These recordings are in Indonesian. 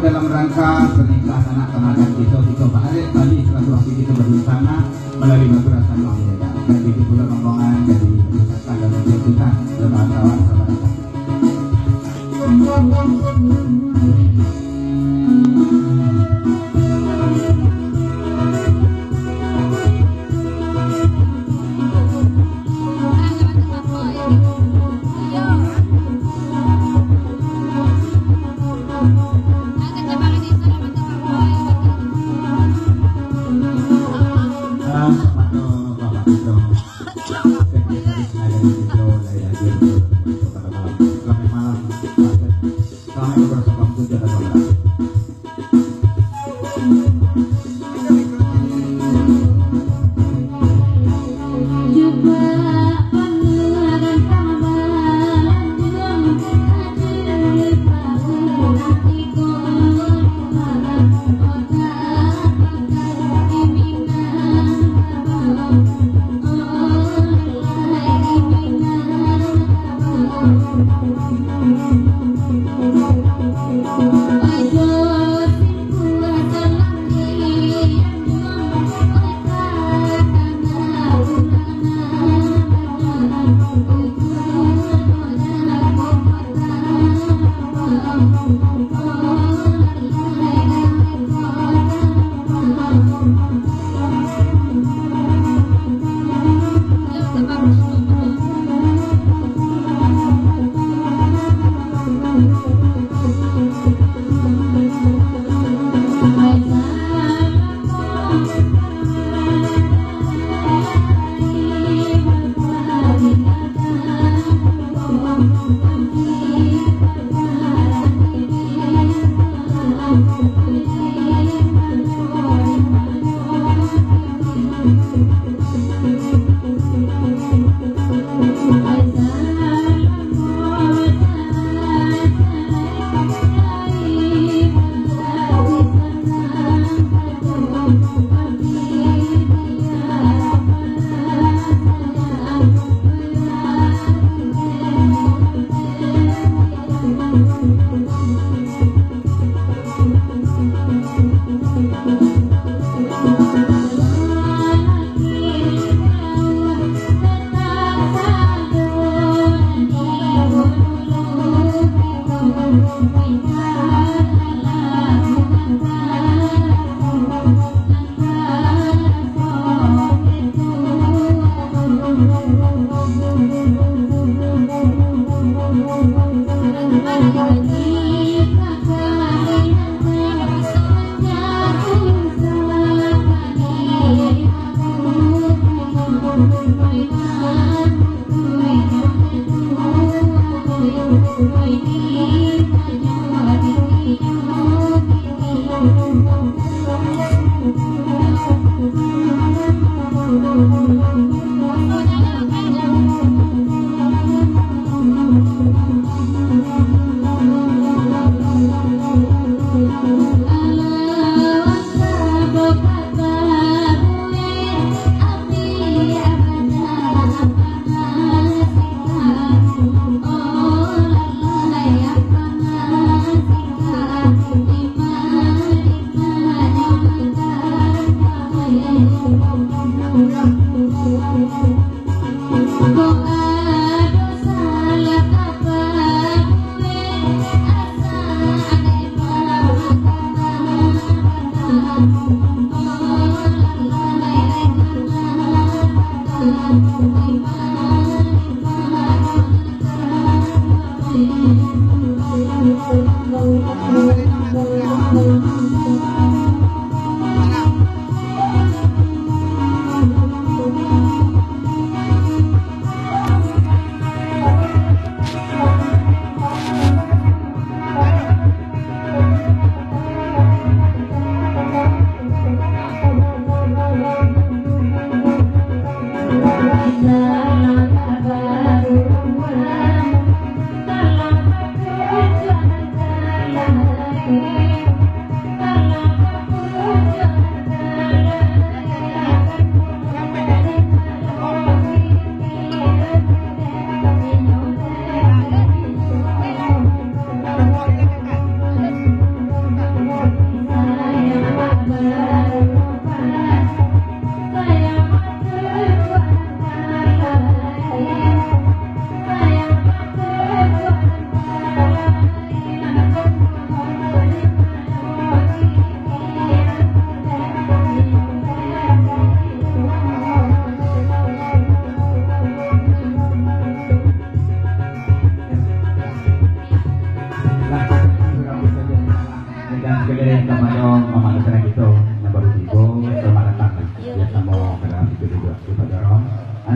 Dalam rangka pernikahan anak teman kita bahari tadi silaturahmi kita berencana melalui madrasah Al-Hidayah dan di bulan rombongan dari usaha dan kita dengan kawan sahabat.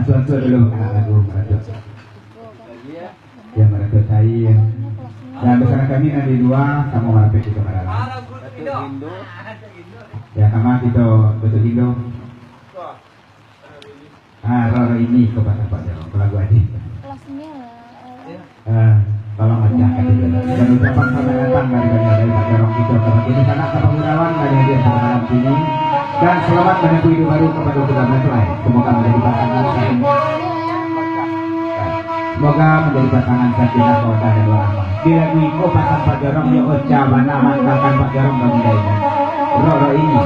Ansur dulu lagu meredot ya meredot saya dan bersama kami ada dua kamu mampir itu adalah ya sama kita betul Indo Roro ini kepada Pak Jarong lagu aja tolong aja dan ucapan selamat datang dari Pak Jarong itu ini sangat kepemudaan dari dia pada malam ini. Dan selamat menempuh hidup baru kepada kedua mempelai. Semoga menjadi pasangan sakinah mawaddah dan warahmah. Bila miko pasang Pak Jarong ya ucapan mantapkan Pak Jarong bangdainya. Roro ini.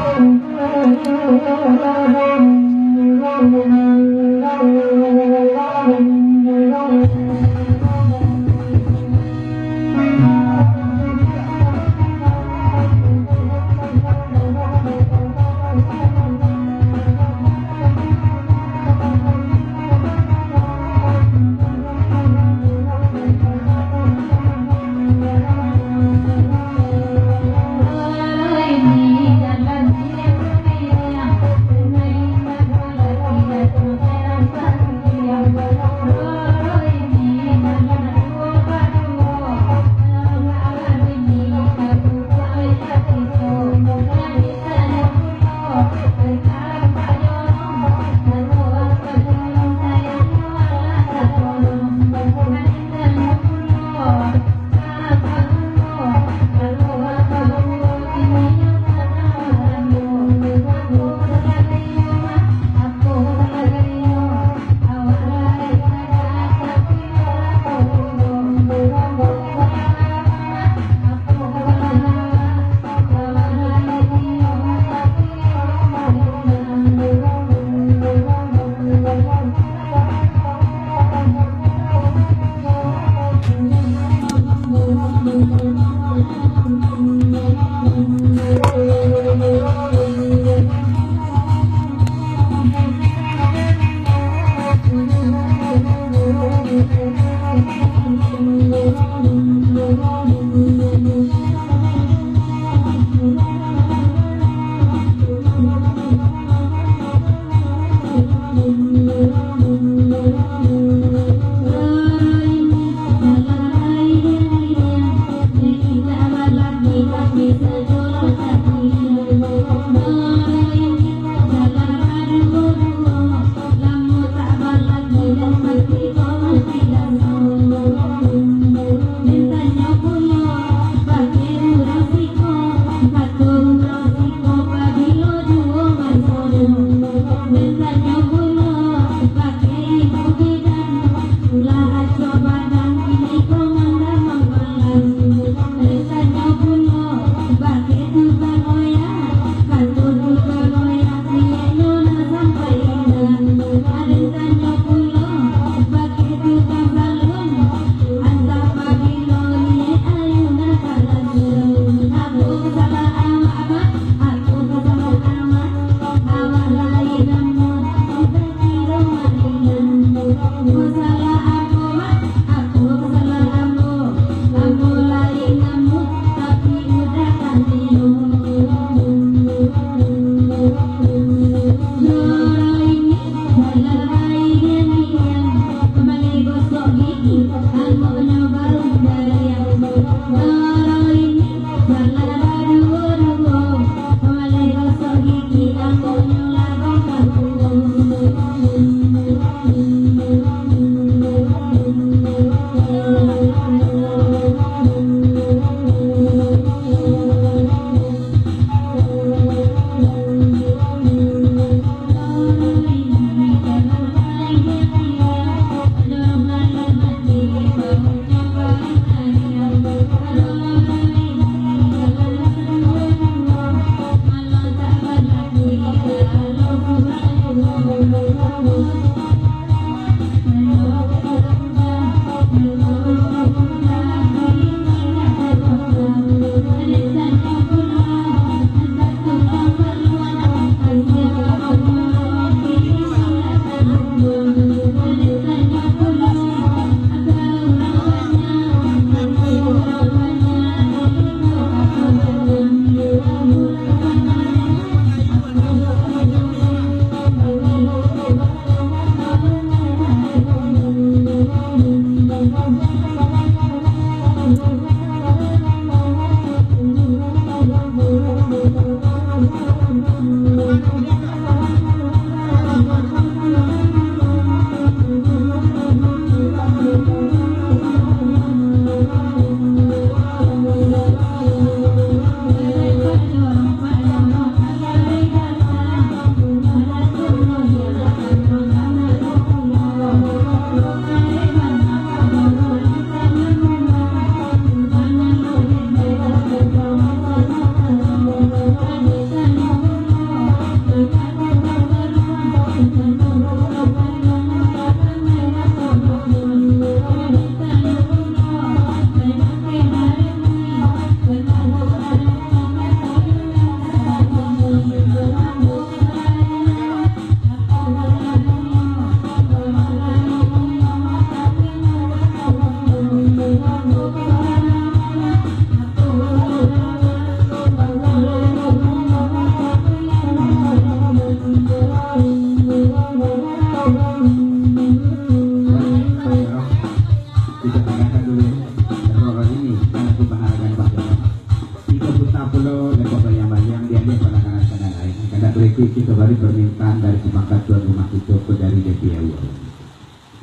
kita beri permintaan dari pemangkat tuan rumah itu dari DPU.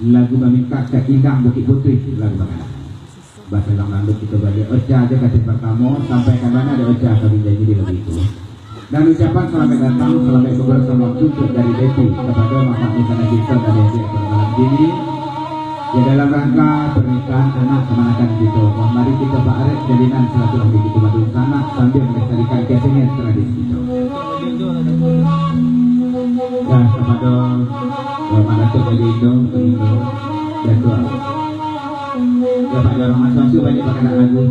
Lagu meminta cekindang Bukit Putih lagu bagaimana? Bahasa dangdut kita bagi Ocha aja kasih pertama sampai ke mana ada Ocha kami janji di lebih itu. Dan ucapan selamat datang, selamat bersama tutup dari DP kepada Bapak Nisana Kita dan DP pada malam ini. Ya dalam rangka pernikahan anak kemanakan gitu. Mari kita Arif jadikan silaturahmi kita madu sana sambil melestarikan kesenian tradisi itu. Dan kepada mana tu dari itu, dan tua. Ya Pak Jorong Masam tu banyak pakai lagu.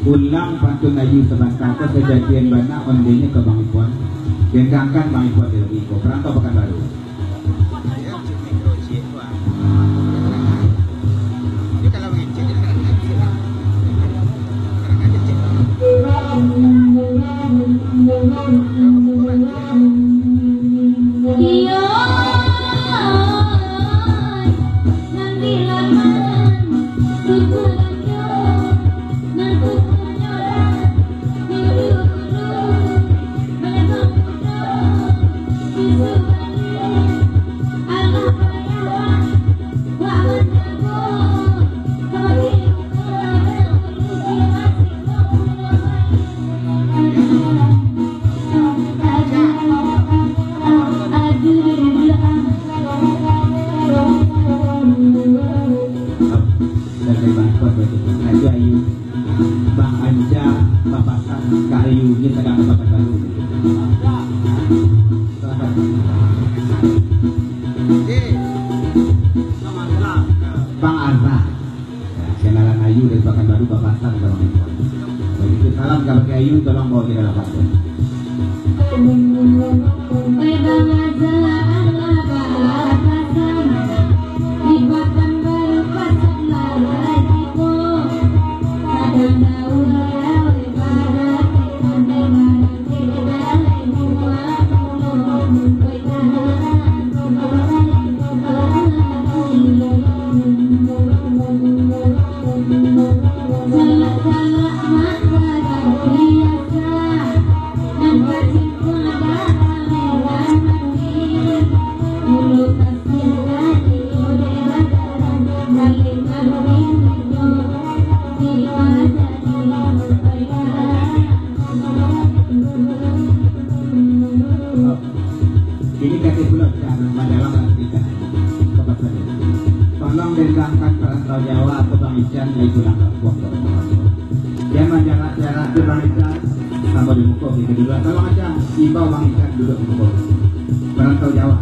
ulang pantun ayu sebentar ke kejadian bana ondenya ke Bang Ipon dendangkan Bang Ipon di lebih ko perantau Pekanbaru. Bang Arna, kenalan Ayu dari Pekanbaru Bapasan ke Bang Ipon. Begitu salam kabar Ayu, tolong bawa kita dalam pasien. Ini kasih pula dalam cerita kepada tolong dendangkan perantau Jawa atau Bang Ican yang pulang kampung. Jangan jarak-jarak ke Bang Ican sama di muka di kedua. Tolong aja imbau Bang Ican duduk di muka perantau Jawa.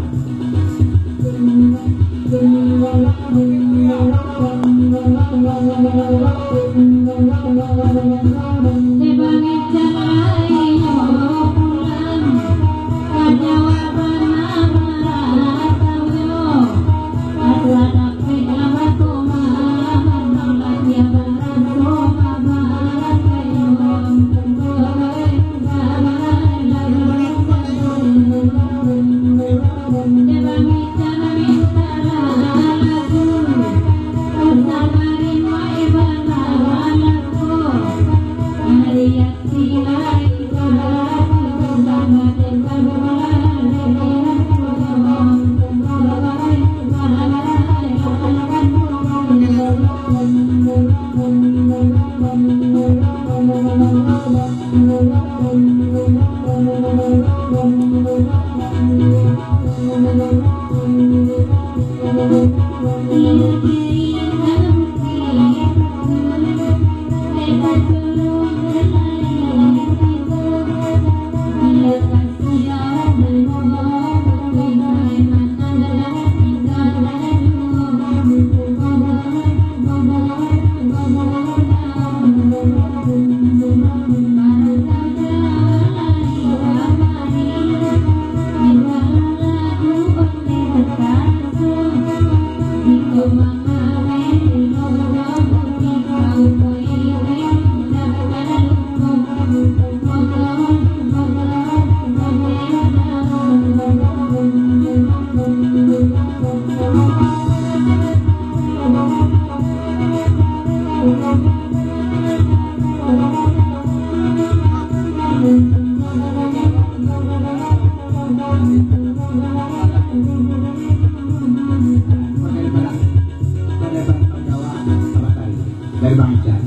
Dari Bang Ican,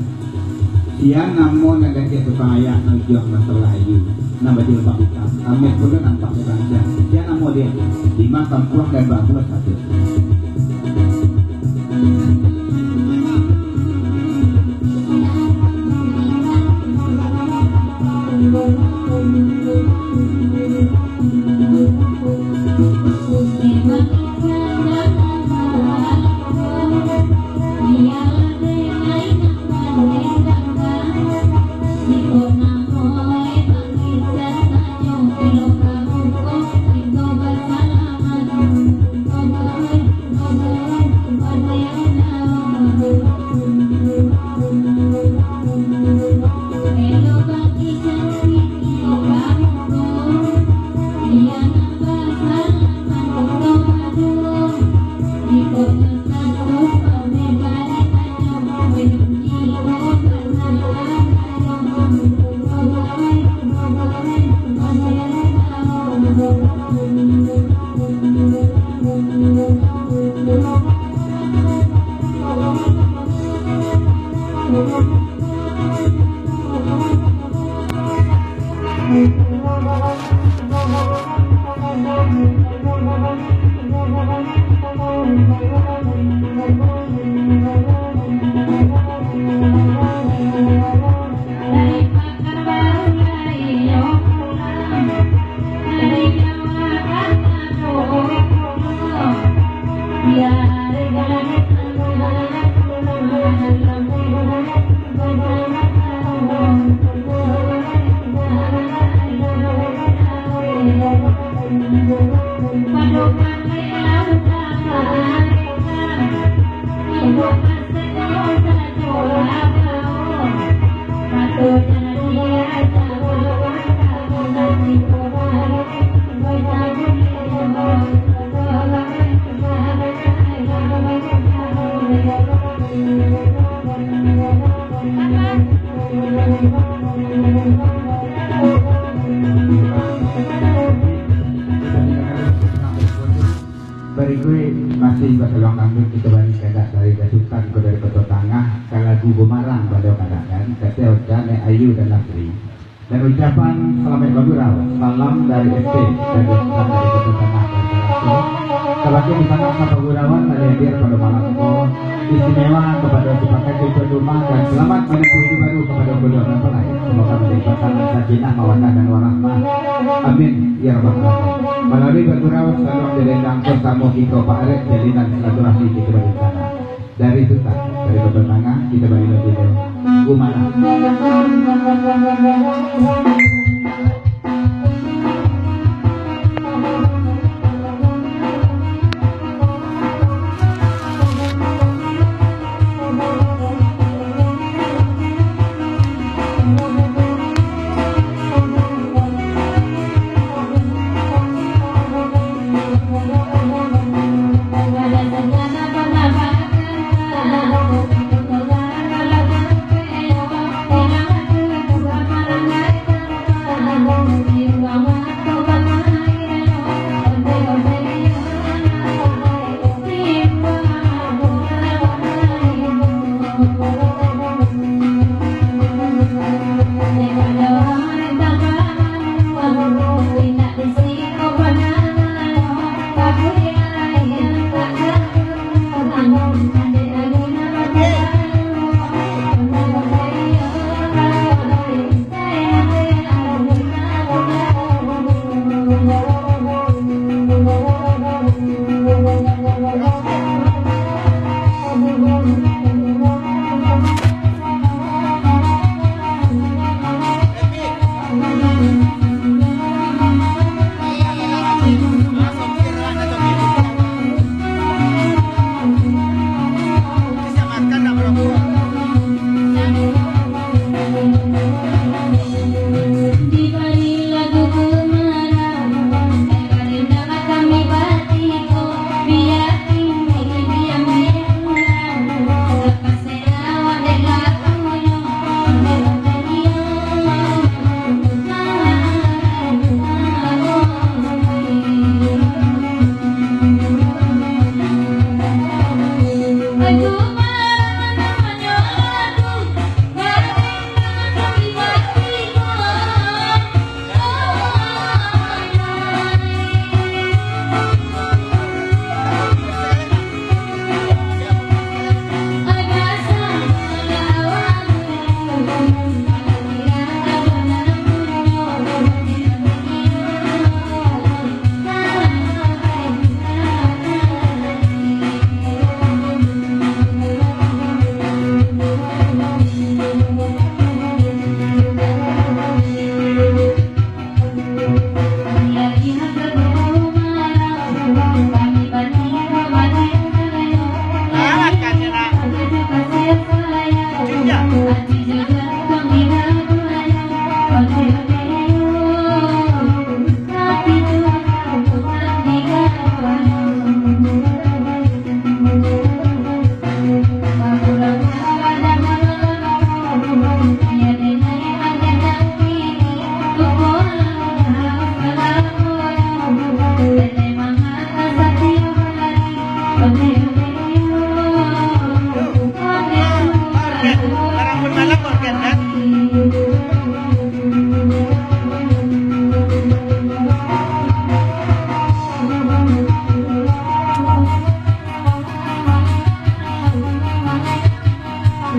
dia namun ada dia supaya ngejuang masalah Ayu, nama dia Bang Ican. Kami pun nampak di Bang Ican. Dia namun dia 5 kampung dan bangku 1. Masih saluang dangdut kita balik kedak dari dasutan ke dari Kota Tengah ke lagu Bumarang pada keadaan kata Ocha, Nek Ayu dan Nasri dan ucapan selamat bagurau salam dari SD dan dasutan dari Kota Tengah sebagai misalnya Bagurawan ada hadir pada malam istimewa kepada sepakat tujuan rumah dan selamat menempuh hidup baru kepada kedua mempelai. Semoga menjadi pasangan sakinah mawaddah dan warahmah. Amin ya rabbal alamin. Melalui Bagurau saluang direndang bersama kita Pak Arek jalinan silaturahmi kita bagi sana. Dari Sultan, dari Kota Tengah kita bagi lagi Gumana.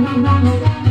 Thank you.